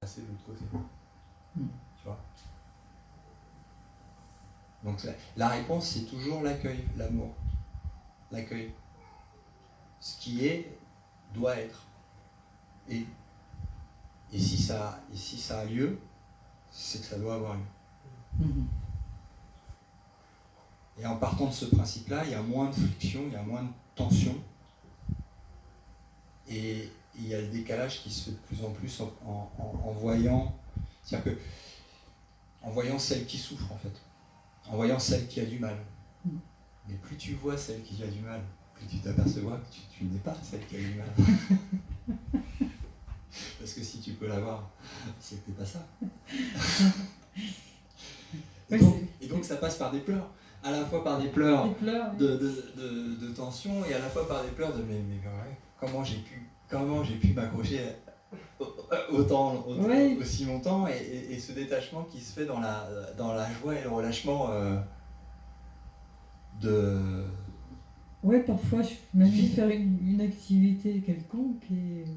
passer de l'autre côté. Mm. Tu vois. Donc la réponse, c'est toujours l'accueil, l'amour. L'accueil. Ce qui est, doit être. Et si ça a lieu, c'est que ça doit avoir lieu. Mm-hmm. Et en partant de ce principe-là, il y a moins de friction, il y a moins de tension. Et il y a le décalage qui se fait de plus en plus en voyant, c'est-à-dire que en voyant celle qui souffre en fait, en voyant celle qui a du mal. Mais plus tu vois celle qui a du mal, plus tu t'apercevras que tu n'es pas celle qui a du mal. Parce que si tu peux l'avoir, c'est que t'es pas ça. Et donc ça passe par des pleurs. À la fois par des pleurs, de tension et à la fois par des pleurs de mais ouais, comment j'ai pu m'accrocher autant aussi longtemps et ce détachement qui se fait dans la joie et le relâchement de... Ouais, parfois je même faire une activité quelconque et je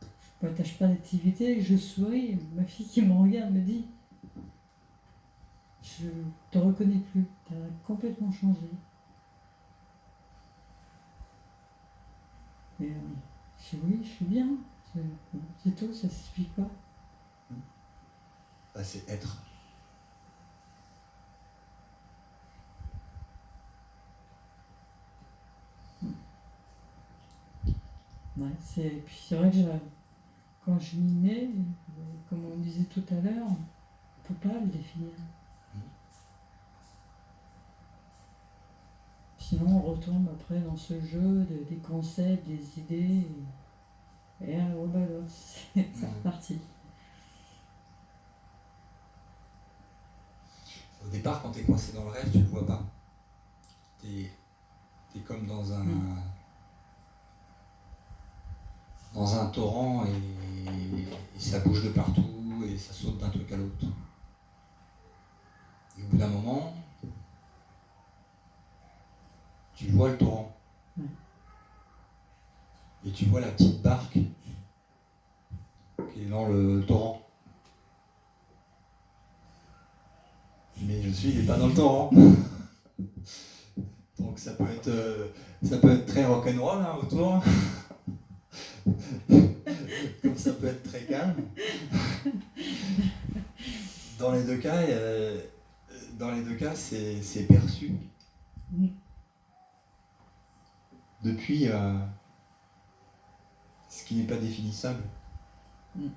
ne partage pas d'activité, je souris, ma fille qui me regarde me dit je te reconnais plus, tu as complètement changé. Et je dis oui, je suis bien, c'est tout, ça s'explique pas. C'est être. Ouais, puis c'est vrai que quand je m'y mets, comme on disait tout à l'heure, on ne peut pas le définir. Sinon, on retombe après dans ce jeu des concepts, des idées, et alors, c'est reparti. Au départ, quand tu es coincé dans le rêve, tu ne le vois pas. Tu es comme dans un torrent et ça bouge de partout et ça saute d'un truc à l'autre. Et au bout d'un moment, tu vois le torrent. Et tu vois la petite barque qui est dans le torrent. Mais je suis pas dans le torrent. Donc ça peut être très rock'n'roll hein, autour. Comme ça peut être très calme. Dans les deux cas, c'est perçu. Depuis ce qui n'est pas définissable. Et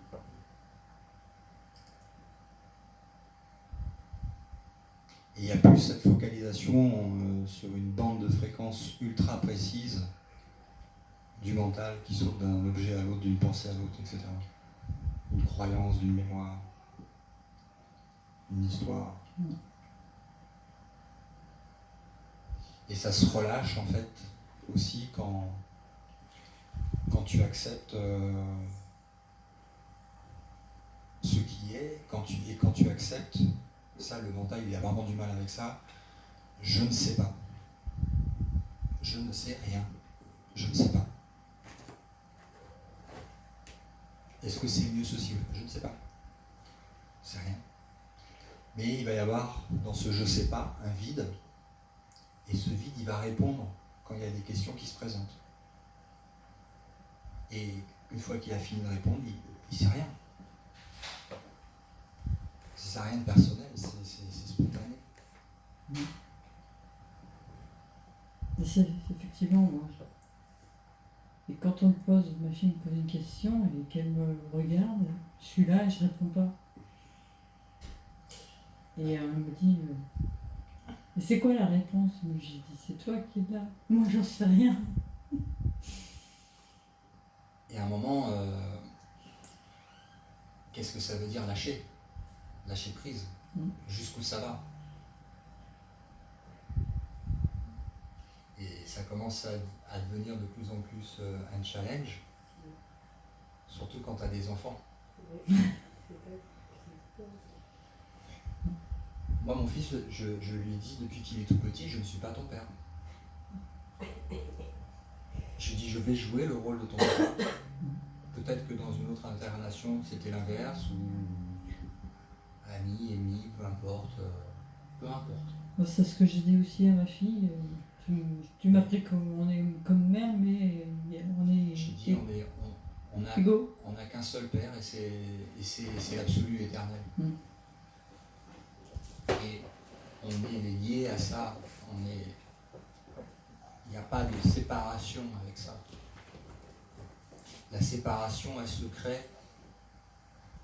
il n'y a plus cette focalisation sur une bande de fréquences ultra précise du mental qui saute d'un objet à l'autre, d'une pensée à l'autre, etc. Une croyance, d'une mémoire, une histoire. Et ça se relâche en fait aussi quand tu acceptes ce qui est, quand tu acceptes, ça le mental il a vraiment du mal avec ça, je ne sais pas. Je ne sais rien. Je ne sais pas. Est-ce que c'est mieux ceci? Je ne sais pas. C'est rien. Mais il va y avoir dans ce je sais pas un vide, et ce vide il va répondre quand il y a des questions qui se présentent. Et une fois qu'il a fini de répondre, il sait rien. Ça n'a rien de personnel, c'est spontané. Et c'est effectivement moi. Et quand on me pose, ma fille me pose une question et qu'elle me regarde, je suis là et je réponds pas. Et elle me dit mais c'est quoi la réponse? J'ai dit c'est toi qui es là. Moi j'en sais rien. Et à un moment, qu'est-ce que ça veut dire lâcher? Lâcher prise. Jusqu'où ça va? Et ça commence à devenir de plus en plus un challenge, surtout quand tu as des enfants. Moi, mon fils, je lui ai dit depuis qu'il est tout petit, je ne suis pas ton père. Je lui ai dit, je vais jouer le rôle de ton père. peut-être que dans une autre incarnation, c'était l'inverse, ou ami, ennemi, peu importe. Peu importe. C'est ce que j'ai dit aussi à ma fille. Tu m'as pris comme on est comme mère, mais on est J'ai dit, on égaux. On n'a qu'un seul Père et c'est l'absolu éternel. Et on est lié à ça. Il n'y a pas de séparation avec ça. La séparation, elle se crée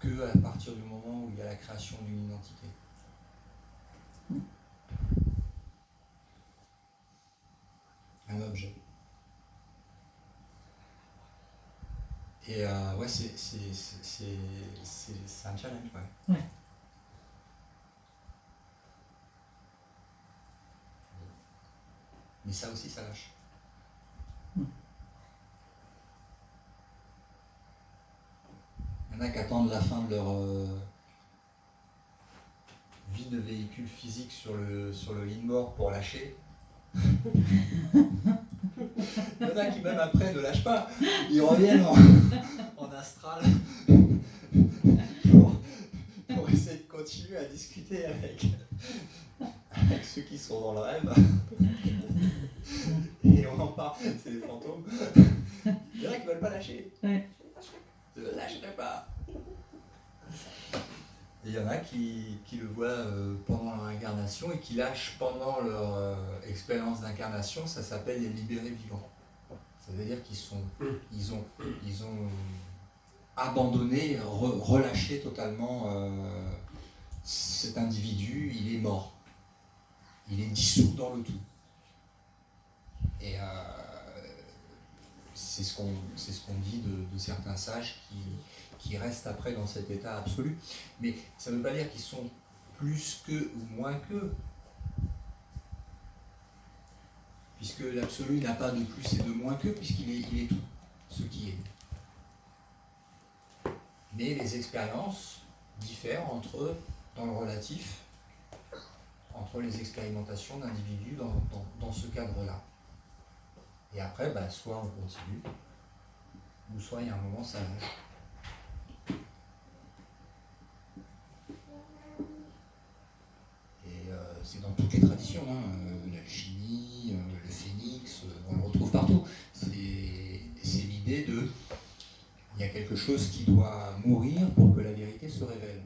que à partir du moment où il y a la création d'une identité. Un objet. Et ouais, c'est un challenge, ouais. Mais ça aussi, ça lâche. Il y en a qui attendent la fin de leur vie de véhicule physique sur le lean-board pour lâcher. Il y en a qui, même après, ne lâchent pas. Ils reviennent en astral pour essayer de continuer à discuter avec ceux qui sont dans le rêve. Et on en parle, c'est des fantômes. Il y en a qui ne veulent pas lâcher. Ouais. Je ne lâcherai pas. Et il y en a qui le voient pendant leur incarnation et qui lâchent pendant leur expérience d'incarnation. Ça s'appelle les libérés vivants. Ça veut dire ils ont abandonné, relâché totalement cet individu. Il est mort. Il est dissous dans le tout. Et c'est ce qu'on dit de certains sages qui restent après dans cet état absolu. Mais ça ne veut pas dire qu'ils sont plus qu'eux ou moins qu'eux. Puisque l'absolu n'a pas de plus et de moins qu'eux, puisqu'il est tout, ce qui est. Mais les expériences diffèrent entre eux dans le relatif, entre les expérimentations d'individus dans ce cadre-là. Et après, soit on continue, ou soit il y a un moment, ça lâche. Et c'est dans toutes les traditions, l'alchimie, le phénix, on le retrouve partout. C'est l'idée de... Il y a quelque chose qui doit mourir pour que la vérité se révèle.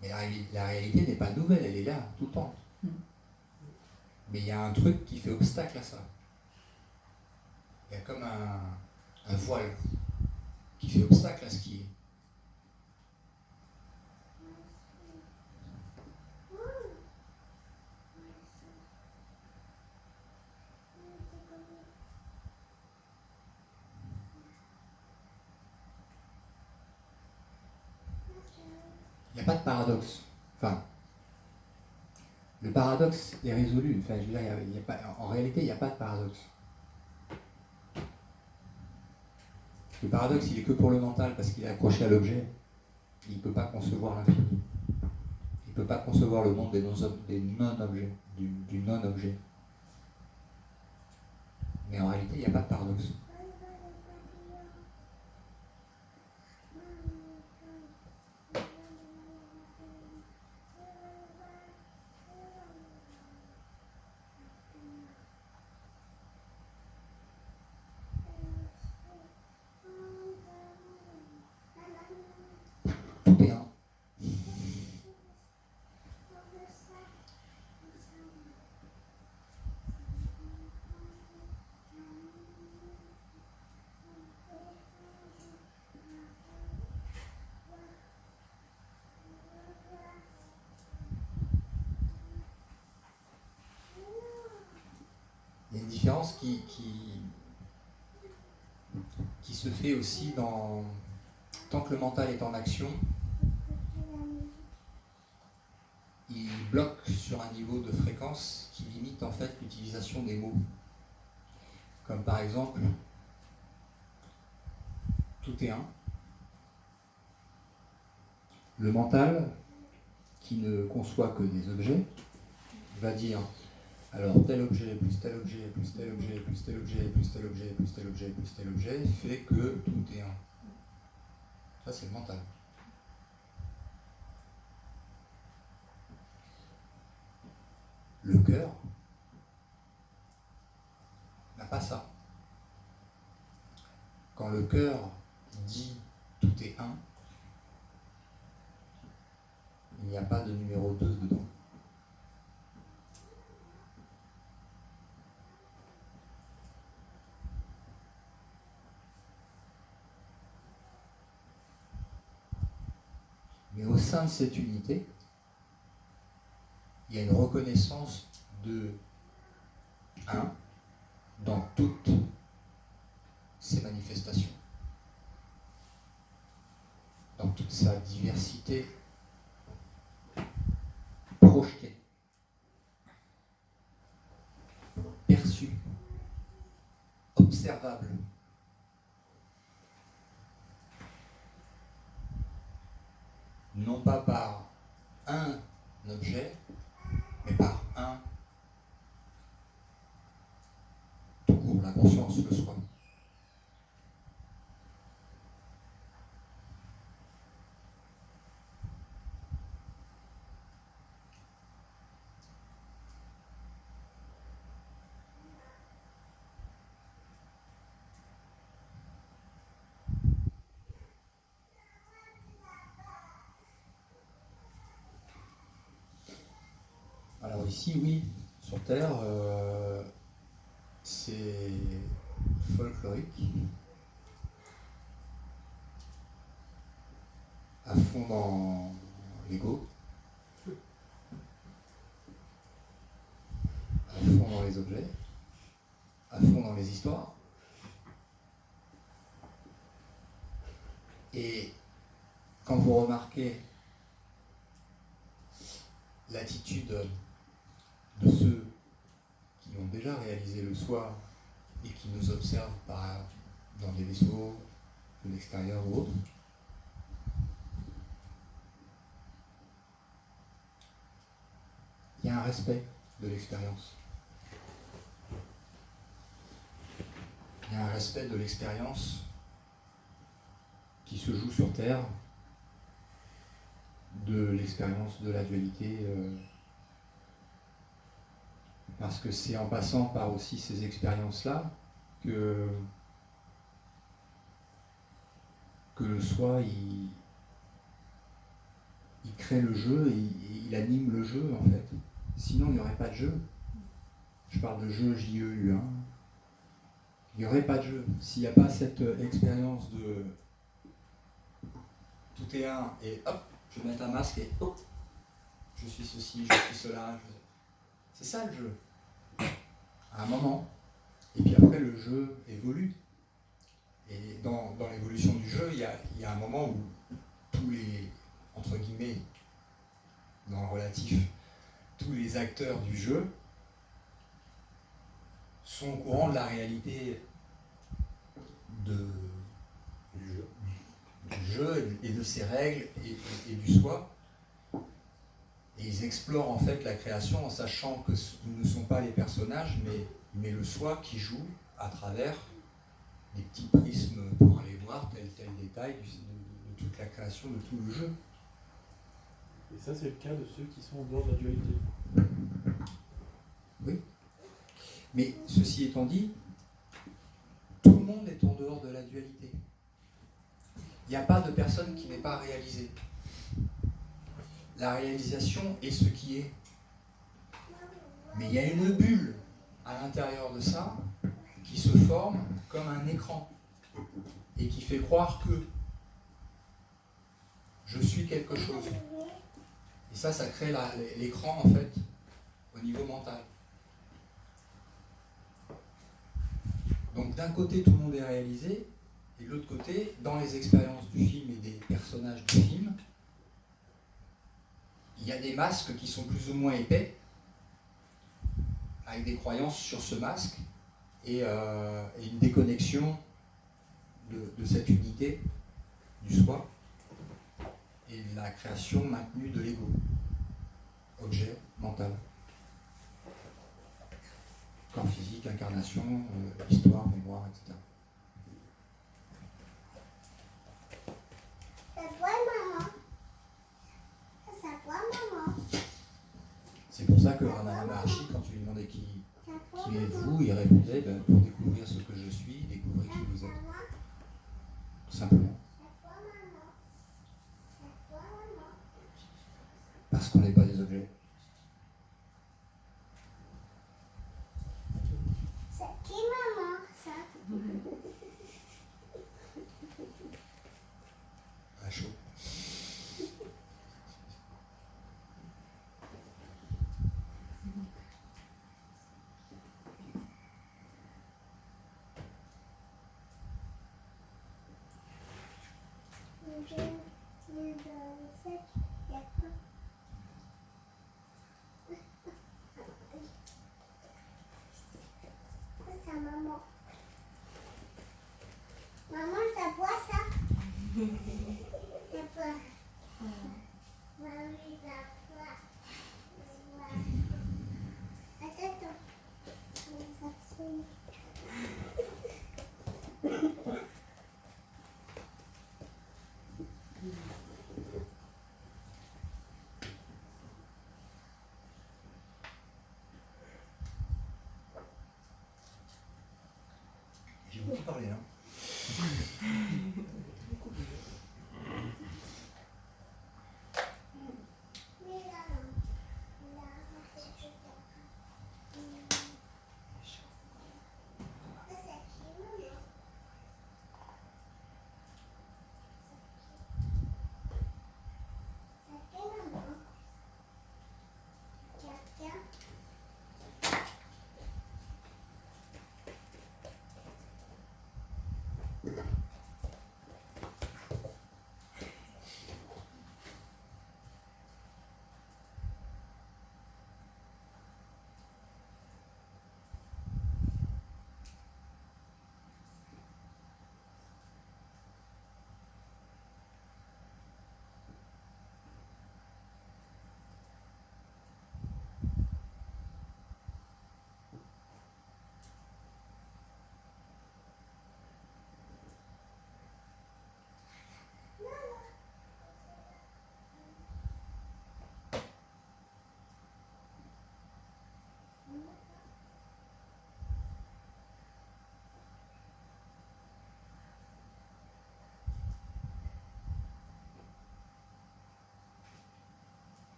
Mais la réalité n'est pas nouvelle, elle est là, tout le temps. Mais il y a un truc qui fait obstacle à ça. Il y a comme un voile qui fait obstacle à ce qui est. Il n'y a pas de paradoxe. Enfin, le paradoxe est résolu. Enfin, je veux dire, en réalité, il n'y a pas de paradoxe. Le paradoxe, il est que pour le mental, parce qu'il est accroché à l'objet. Il ne peut pas concevoir l'infini. Il ne peut pas concevoir le monde des non-objets, du non-objet. Mais en réalité, il n'y a pas de paradoxe. Tout est un. Il y a une différence qui se fait aussi tant que le mental est en action, il bloque sur un niveau de fréquence qui limite en fait l'utilisation des mots. Comme par exemple, tout est un. Le mental, qui ne conçoit que des objets, va dire Alors tel objet plus tel objet plus tel objet plus tel objet plus tel objet plus tel objet plus tel objet fait que tout est un. Ça c'est le mental. Le cœur n'a pas ça. Quand le cœur dit tout est un, il n'y a pas de numéro 2 dedans. Mais au sein de cette unité, il y a une reconnaissance de un dans toutes ses manifestations, dans toute sa diversité projetée, perçue, observable. Non pas par un objet, mais par un tout court, la conscience, le soi. Alors ici, oui, sur Terre, c'est folklorique, à fond dans l'ego, à fond dans les objets, à fond dans les histoires. Et quand vous remarquez l'attitude de ceux qui ont déjà réalisé le soi et qui nous observent dans des vaisseaux de l'extérieur ou autre, il y a un respect de l'expérience. Il y a un respect de l'expérience qui se joue sur Terre, de l'expérience de la dualité, parce que c'est en passant par aussi ces expériences-là que le soi, il crée le jeu et il anime le jeu, en fait. Sinon, il n'y aurait pas de jeu. Je parle de jeu J-E-U, hein. Il n'y aurait pas de jeu. S'il n'y a pas cette expérience de tout est un, et hop, je vais mettre un masque et hop, je suis ceci, je suis cela. C'est ça le jeu. À un moment. Et puis après, le jeu évolue. Et dans l'évolution du jeu, il y a un moment où tous les, entre guillemets, dans le relatif, tous les acteurs du jeu sont au courant de la réalité du jeu et de ses règles et du soi. Et ils explorent en fait la création en sachant que ce ne sont pas les personnages, mais le soi qui joue à travers des petits prismes pour aller voir tel détail de toute la création, de tout le jeu. Et ça, c'est le cas de ceux qui sont en dehors de la dualité. Oui. Mais ceci étant dit, tout le monde est en dehors de la dualité. Il n'y a pas de personne qui n'est pas réalisée. La réalisation est ce qui est. Mais il y a une bulle à l'intérieur de ça qui se forme comme un écran et qui fait croire que je suis quelque chose. Et ça crée l'écran en fait au niveau mental. Donc d'un côté tout le monde est réalisé et de l'autre côté, dans les expériences du film et des personnages du film, il y a des masques qui sont plus ou moins épais, avec des croyances sur ce masque et une déconnexion de cette unité du soi et de la création maintenue de l'ego, objet mental. Corps physique, incarnation, histoire, mémoire, etc. C'est pour ça que Ramana Maharshi, quand tu lui demandais qui êtes-vous, il répondait pour découvrir ce que je suis, découvrir qui vous êtes. Tout simplement. Parce qu'on n'est pas des objets. C'est qui maman ça? À chaud. Ça, maman. Maman, ça boit ça? Ça boit. Maman, ça boit. Attends. Ça se J'ai beaucoup parlé, hein.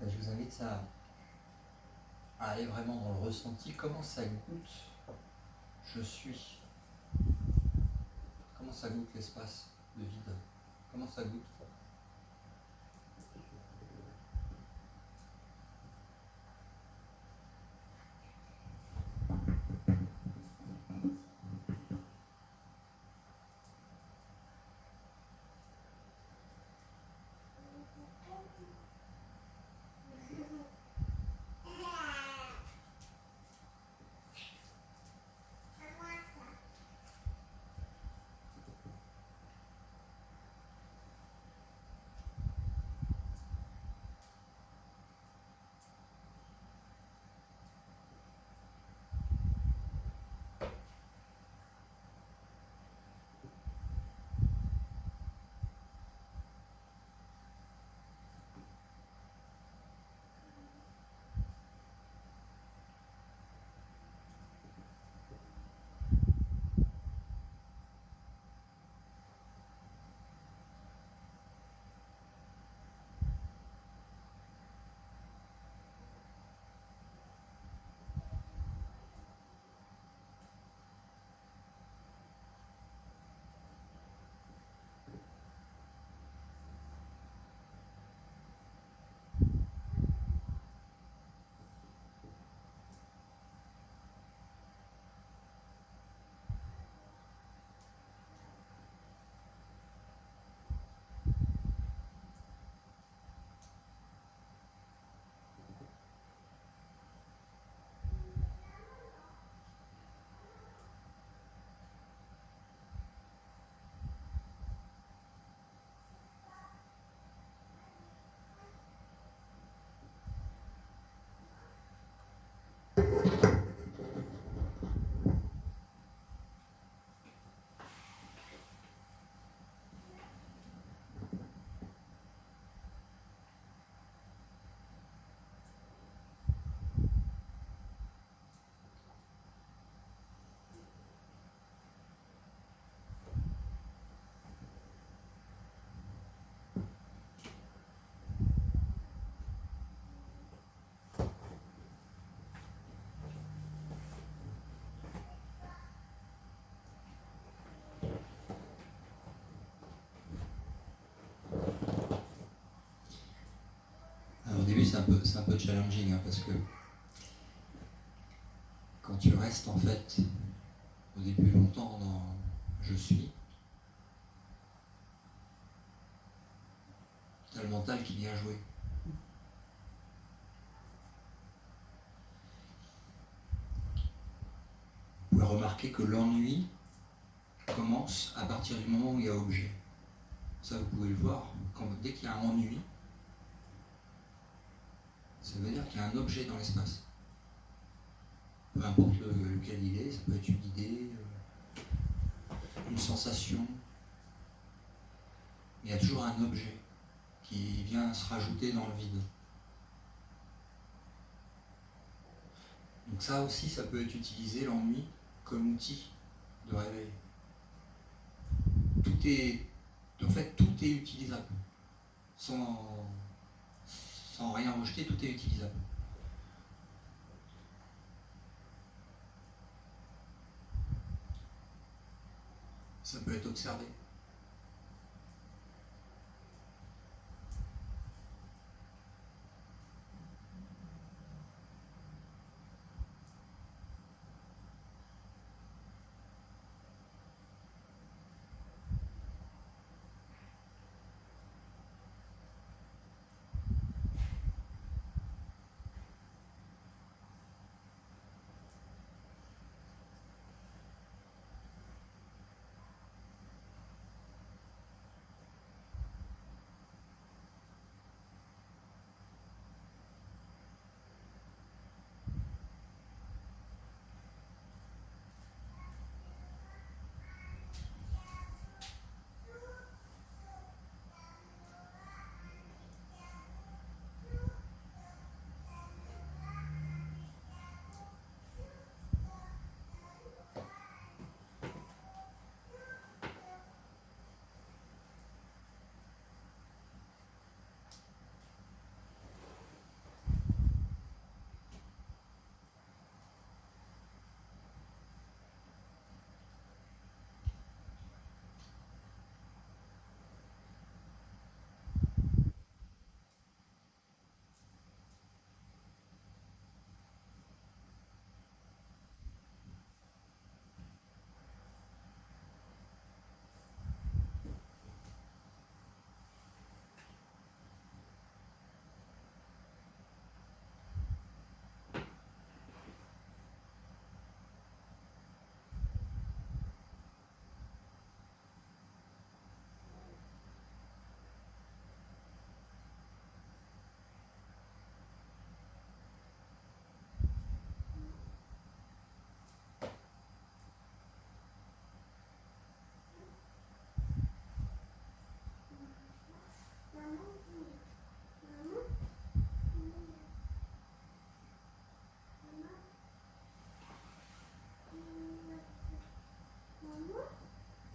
Je vous invite à aller vraiment dans le ressenti. Comment ça goûte je suis? Comment ça goûte l'espace, le vide? Comment ça goûte? c'est un peu challenging, hein, parce que quand tu restes en fait au début longtemps dans je suis, t'as le mental qui vient jouer. Vous pouvez remarquer que l'ennui commence à partir du moment où il y a objet. Ça, vous pouvez le voir. Dès qu'il y a un ennui, ça veut dire qu'il y a un objet dans l'espace. Peu importe lequel il est, ça peut être une idée, une sensation. Il y a toujours un objet qui vient se rajouter dans le vide. Donc ça aussi, ça peut être utilisé, l'ennui, comme outil de réveil. En fait, tout est utilisable. Sans rien rejeter, tout est utilisable. Ça peut être observé.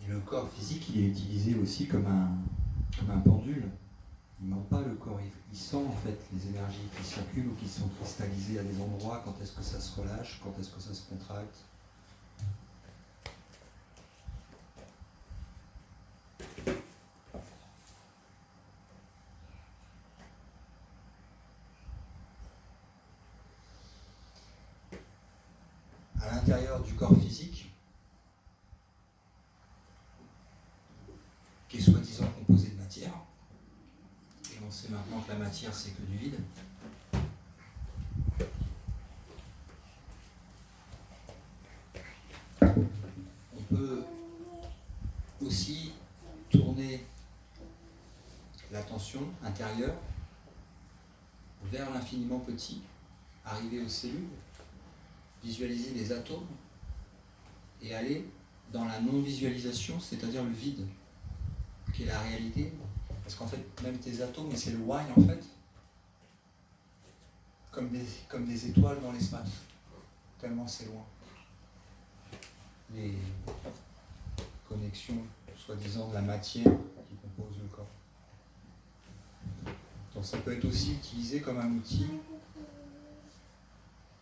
Et le corps physique, il est utilisé aussi comme un pendule. Il ne ment pas le corps, il sent en fait les énergies qui circulent ou qui sont cristallisées à des endroits, quand est-ce que ça se relâche, quand est-ce que ça se contracte. À l'intérieur du corps physique, qui est soi-disant composé de matière, et on sait maintenant que la matière c'est que du vide, on peut aussi tourner l'attention intérieure vers l'infiniment petit, arriver aux cellules, visualiser les atomes et aller dans la non-visualisation, c'est-à-dire le vide, qui est la réalité. Parce qu'en fait, même tes atomes, et c'est le why en fait, comme des étoiles dans l'espace, tellement c'est loin. Les connexions, soi-disant, de la matière qui compose le corps. Donc ça peut être aussi utilisé comme un outil.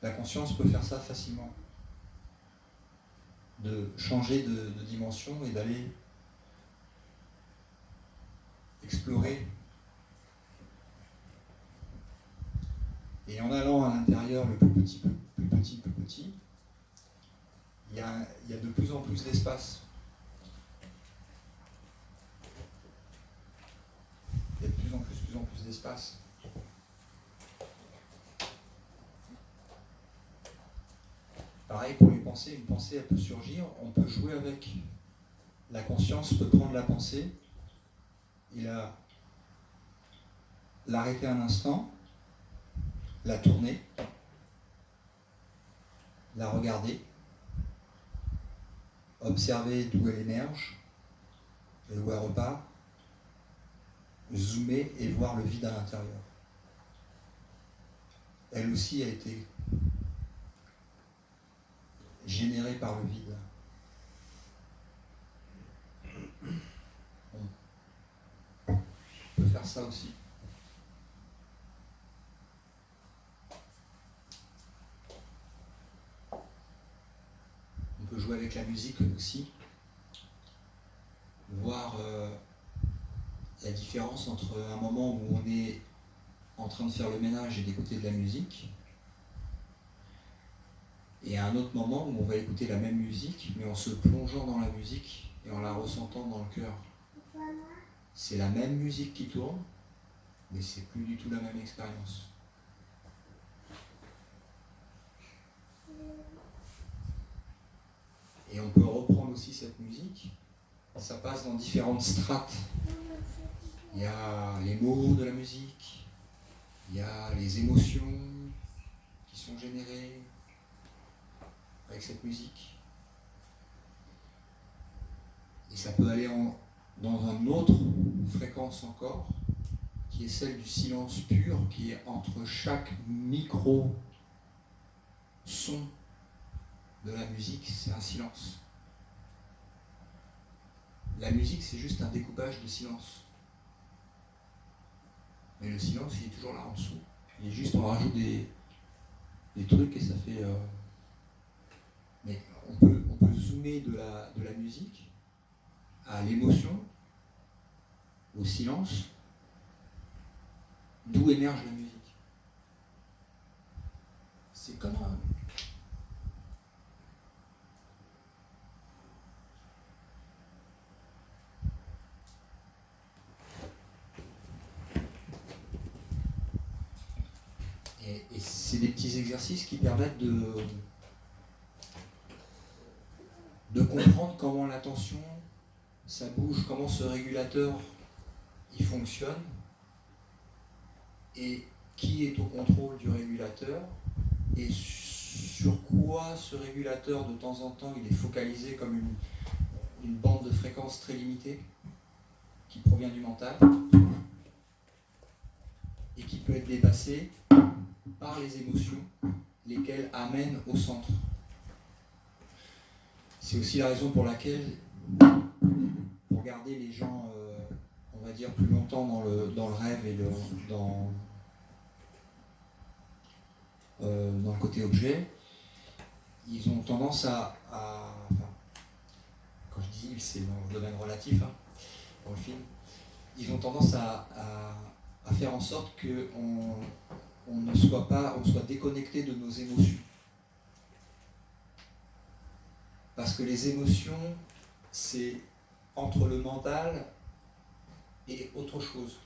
La conscience peut faire ça facilement. De changer de dimension et d'aller explorer Et en allant à l'intérieur, le plus petit, il y a de plus en plus d'espace. Il y a de plus en plus d'espace. Pareil pour les pensées, une pensée elle peut surgir, on peut jouer avec. La conscience peut prendre la pensée et l'arrêter un instant, la tourner, la regarder, observer d'où elle émerge et où elle repart, zoomer et voir le vide à l'intérieur. Elle aussi a été générée par le vide. On peut faire ça aussi. On peut jouer avec la musique aussi, voir la différence entre un moment où on est en train de faire le ménage et d'écouter de la musique, et à un autre moment où on va écouter la même musique, mais en se plongeant dans la musique et en la ressentant dans le cœur. C'est la même musique qui tourne, mais c'est plus du tout la même expérience. Et on peut reprendre aussi cette musique, ça passe dans différentes strates. Il y a les mots de la musique, il y a les émotions qui sont générées avec cette musique. Et ça peut aller dans une autre fréquence encore, qui est celle du silence pur, qui est entre chaque micro-son de la musique, c'est un silence. La musique, c'est juste un découpage de silence. Mais le silence, il est toujours là en dessous. Il est juste, on rajoute des trucs et ça fait... Mais on peut zoomer de la musique à l'émotion, au silence, d'où émerge la musique. C'est comme un... Et c'est des petits exercices qui permettent de comprendre comment l'attention, ça bouge, comment ce régulateur, il fonctionne, et qui est au contrôle du régulateur, et sur quoi ce régulateur, de temps en temps, il est focalisé comme une bande de fréquence très limitée, qui provient du mental, et qui peut être dépassée par les émotions, lesquelles amènent au centre. C'est aussi la raison pour laquelle, pour garder les gens, on va dire, plus longtemps dans le rêve et dans le côté objet, ils ont tendance à enfin, quand je dis ils, c'est dans le domaine relatif, hein, dans le film, ils ont tendance à faire en sorte on soit déconnecté de nos émotions. Parce que les émotions, c'est entre le mental et autre chose.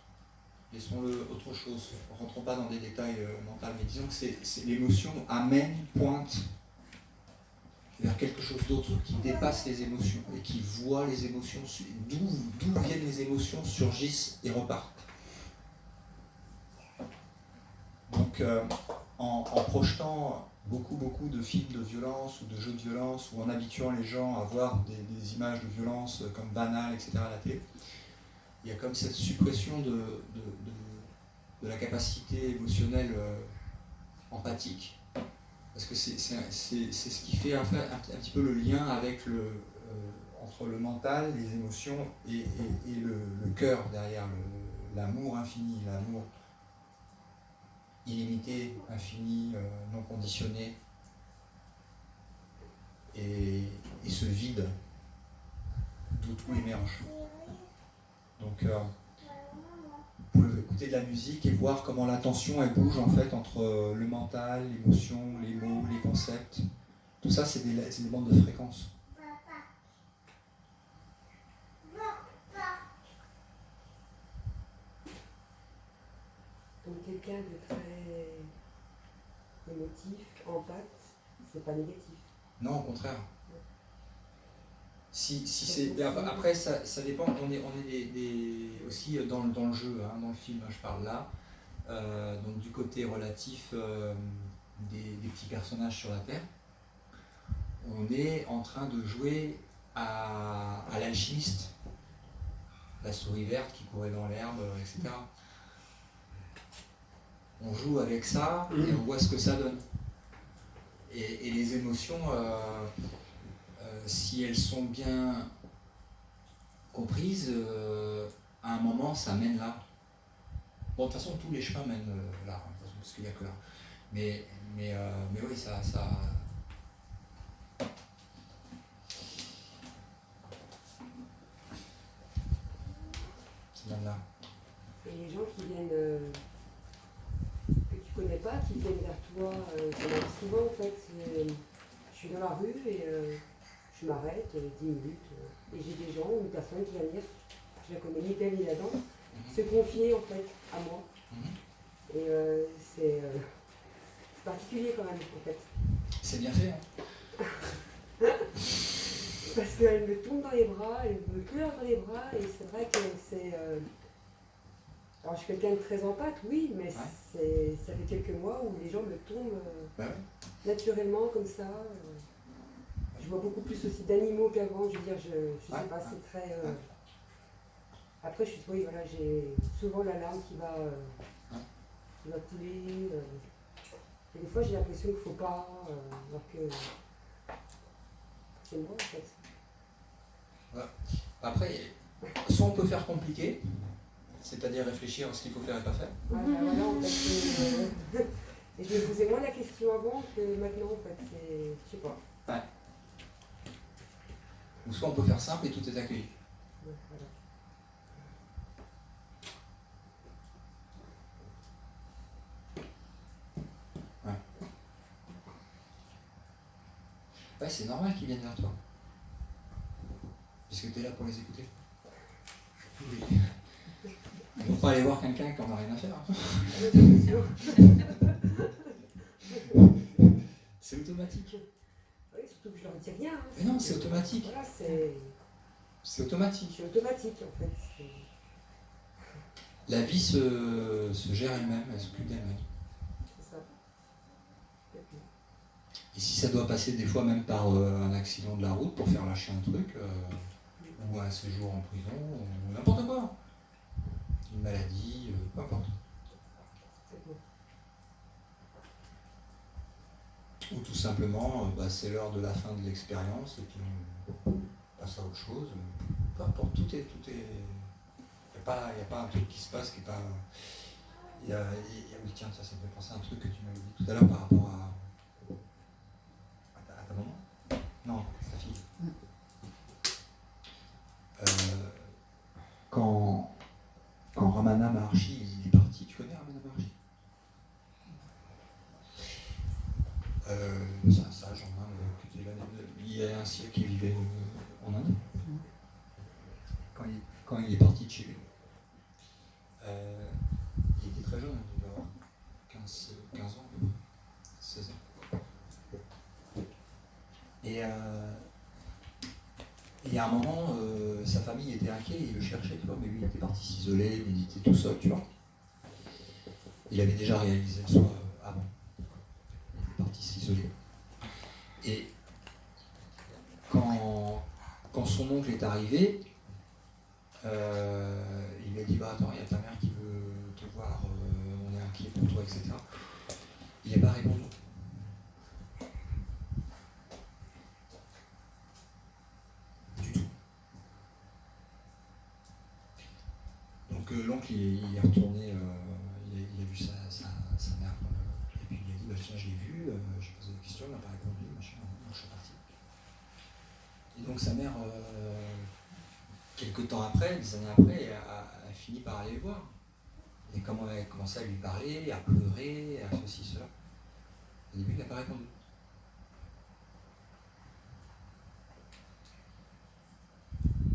Laissons-le autre chose. Ne rentrons pas dans des détails mentaux, mais disons que c'est l'émotion pointe vers quelque chose d'autre qui dépasse les émotions et qui voit les émotions, d'où viennent les émotions, surgissent et repartent. Donc en projetant beaucoup de films de violence ou de jeux de violence, ou en habituant les gens à voir des images de violence comme banales, etc. à la télé, il y a comme cette suppression de la capacité émotionnelle empathique. Parce que c'est ce qui fait un petit peu le lien avec entre le mental, les émotions et le cœur derrière, l'amour infini, l'amour illimité, infini, non conditionné, et ce vide d'où tout émerge. Donc vous écouter de la musique et voir comment la tension elle bouge en fait entre le mental, l'émotion, les mots, les concepts. Tout ça, c'est des bandes de fréquences. Donc quelqu'un de très émotif, empathe, c'est pas négatif. Non, au contraire. Si c'est après ça dépend. On est aussi dans le jeu, hein, dans le film. Je parle là. Donc du côté relatif des petits personnages sur la Terre, on est en train de jouer à l'alchimiste, la souris verte qui courait dans l'herbe, etc. On joue avec ça et on voit ce que ça donne. Et les émotions, si elles sont bien comprises, à un moment, ça mène là. Bon, de toute façon, tous les chemins mènent là, hein, parce qu'il n'y a que là. Mais oui, ça... Ça mène là. Et les gens qui viennent, que tu connais pas, qui viennent vers toi, ça m'arrive souvent en fait. Je suis dans la rue et je m'arrête 10 minutes et j'ai des gens, une personne qui va venir, je la connais ni d'elle ni d'Adam, se confier en fait à moi. Et c'est particulier quand même en fait. C'est bien fait, hein. Parce qu'elle me tombe dans les bras, elle me pleure dans les bras et c'est vrai que c'est... Alors je suis quelqu'un de très empathe, oui, mais ouais. Ça fait quelques mois où les gens me tombent naturellement comme ça. Je vois beaucoup plus aussi d'animaux qu'avant, je veux dire, je sais pas, c'est très... Après, oui, voilà, j'ai souvent la larme qui va couler. Et des fois, j'ai l'impression qu'il ne faut pas, alors que c'est moi en fait. Voilà. Après, soit on peut faire compliqué, c'est-à-dire réfléchir à ce qu'il faut faire et pas faire. Voilà, en fait, et je me posais moins la question avant que maintenant, en fait, je sais pas. Ouais. Ou soit on peut faire simple et tout est accueilli. Ouais, voilà. Ouais, c'est normal qu'ils viennent vers toi. Puisque tu es là pour les écouter. Oui. Ils vont pas aller voir quelqu'un qui en a rien à faire. C'est automatique. Oui, surtout que je leur dis rien. Hein, mais non, c'est automatique. Voilà, c'est automatique. C'est automatique en fait. La vie se gère elle-même, elle s'occupe d'elle-même. C'est ça. Et si ça doit passer des fois même par un accident de la route pour faire lâcher un truc, ou un séjour en prison, ou n'importe quoi, une maladie, peu importe. Ou tout simplement, c'est l'heure de la fin de l'expérience et puis on passe à autre chose. Peu importe, tout est. Il n'y a pas un truc qui se passe qui n'est pas. Oui, tiens, ça me fait penser à un truc que tu m'avais dit tout à l'heure par rapport à ta maman. Non, ta fille. Quand Ramana Maharshi il est parti, tu connais Ramana Maharshi? C'est un sage en Inde, il y a un siècle qui vivait en Inde. Quand il est parti de chez lui, il était très jeune, il devait avoir 15 ans, 16 ans. Et à un moment, sa famille était inquiète, il le cherchait, tu vois, mais lui il était parti s'isoler, méditer tout seul, tu vois. Il avait déjà réalisé le soi avant. Il était parti s'isoler. Et quand son oncle est arrivé, il lui a dit attends, il y a ta mère qui veut te voir, on est inquiet pour toi, etc. Il n'a pas répondu. Du tout. Donc l'oncle il est retourné, il a vu sa mère, et puis il a dit tiens, je l'ai vu, j'ai posé des questions, il n'a pas répondu, machin, je suis parti. Et donc sa mère, quelques temps après, des années après, a fini par aller le voir. Et quand on a commencé à lui parler, à pleurer, à ceci, cela, au début, il n'a pas répondu.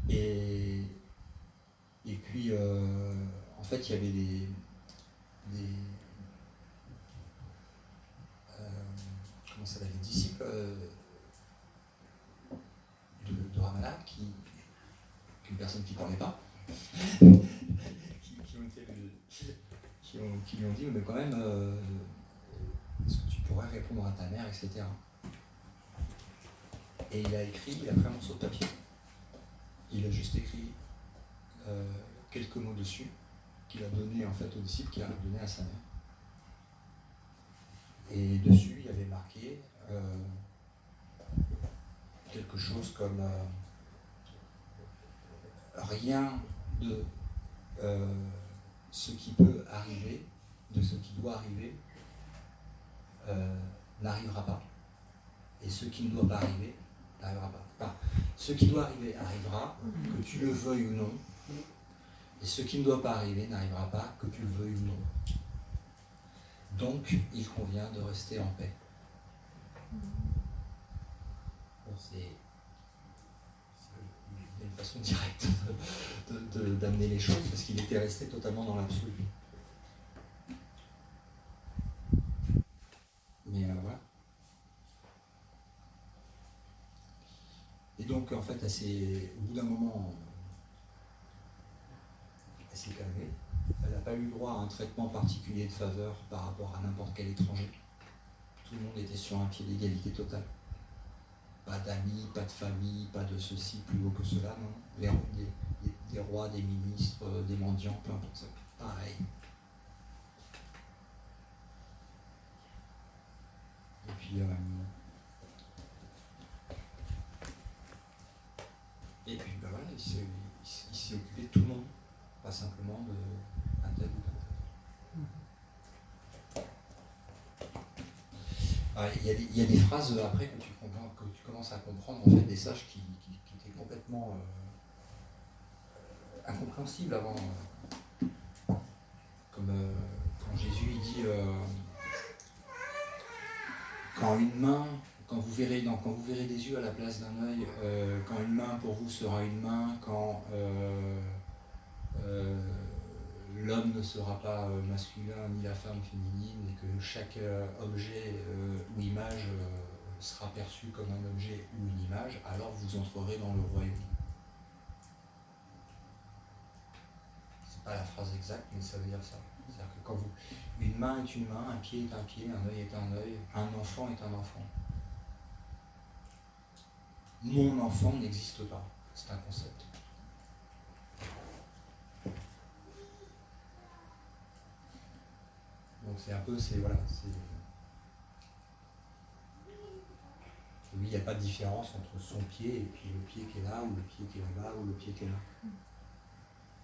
Et puis, en fait, il y avait des comment ça s'appelle, les disciples de Ramana, une personne qui ne parlait pas, qui lui ont dit, mais quand même, est-ce que tu pourrais répondre à ta mère, etc. Et il a pris un morceau de papier, il a juste écrit quelques mots dessus, qu'il a donné en fait au disciple, qu'il a donné à sa mère. Et dessus, il y avait marqué quelque chose comme rien de ce qui peut arriver, de ce qui doit arriver, n'arrivera pas. Et ce qui ne doit pas arriver, n'arrivera pas. Enfin, ce qui doit arriver arrivera, que tu le veuilles ou non. Et ce qui ne doit pas arriver n'arrivera pas, que tu le veuilles ou non. Donc, il convient de rester en paix. Bon, c'est une façon directe d'amener les choses, parce qu'il était resté totalement dans l'absolu. Mais voilà. Et donc, en fait, au bout d'un moment, elle s'est calmée. Elle n'a pas eu droit à un traitement particulier de faveur par rapport à n'importe quel étranger. Tout le monde était sur un pied d'égalité totale. Pas d'amis, pas de famille, pas de ceci plus haut que cela, non. Des rois, des ministres, des mendiants, peu importe ça. Pareil. Et puis, ben voilà, il s'est occupé de tout le monde, pas simplement d'un tel ou d'un tel. Il y a des phrases après que tu commences à comprendre, en fait, des sages qui étaient complètement incompréhensibles avant. Comme quand Jésus il dit quand vous verrez des yeux à la place d'un œil, quand une main pour vous sera une main, quand l'homme ne sera pas masculin ni la femme féminine, et que chaque objet ou image sera perçu comme un objet ou une image, alors vous entrerez dans le royaume. C'est pas la phrase exacte, mais ça veut dire ça. C'est-à-dire que une main est une main, un pied est un pied, un œil est un œil, un enfant est un enfant. Mon enfant n'existe pas, c'est un concept. Donc c'est un peu, oui, il n'y a pas de différence entre son pied et puis le pied qui est là, ou le pied qui est là-bas, ou le pied qui est là.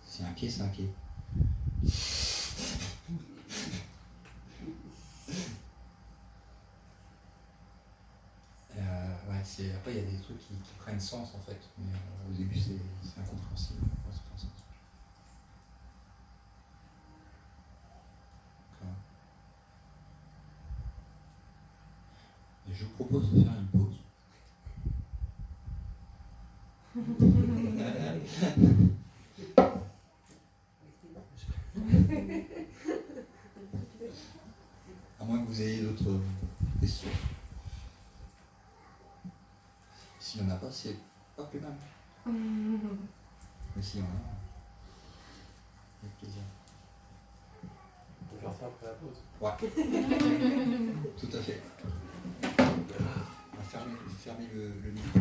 C'est un pied, c'est un pied. Après, il y a des trucs qui prennent sens en fait, mais au début c'est incompréhensible. Et je vous propose de faire une pause. À moins que vous ayez d'autres questions. S'il n'y en a pas, c'est pas plus mal. Mais s'il y en a, avec plaisir. On peut faire ça après la pause. Ouais. Tout à fait. On va fermer le micro.